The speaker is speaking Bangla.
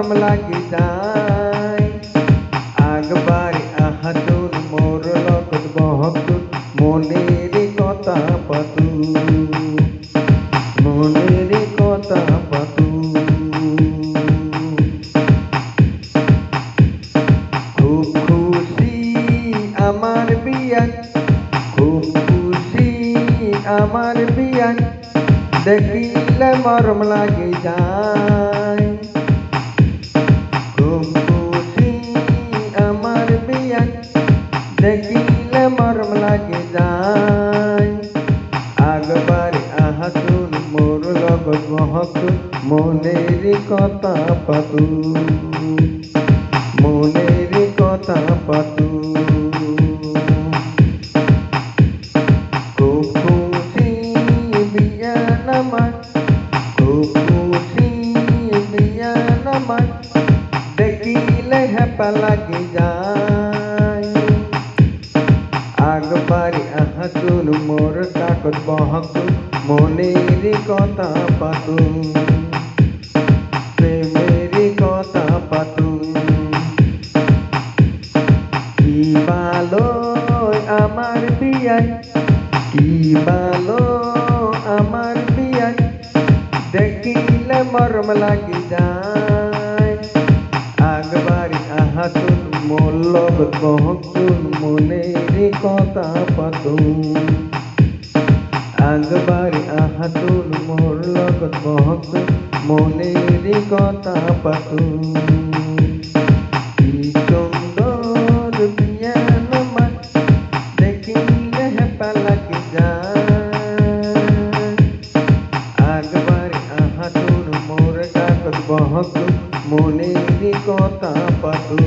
মরম লাগি যায় আগবারে আহাতুন মোর লগত বহতুন মনের কথা পাতু মনের কথা পাতু খুব খুশি আমার বিয়ান খুব খুশি আমার বিয়ান দেখিলে মরম লাগে যায় খুব খুশি আমার বিয়ান দেখিলে মরম লাগে যায় আগবারে আহাতুন মোর লগত বহতুন মনের কথা পাতু মনের কথা পাতু খুব খুশি বিয়ান আমার খুব খুশি বিয়ান আমার দেখিলে হেপা লাগে যায় আগবারে আহাতুন মোর কাকত বহতুন মনের কথা পাতু প্রেমের কথা পাতু কি ভালো আমার বিয়ান কি ভালো আমার বিয়ান দেখিলে মরম লাগি যায় আগবারে আহাতুন মোর লগত বহতুন মনের কথা পাতু আগবারে আহাতুন মোর লগত বহতুন মনের কথা পাতু কি সুন্দর বিয়ান আমার দেখিলে হেপা লাগে যায় আগবারে আহাতুন মোর কাকত বহতুন মনের কথা পাতু।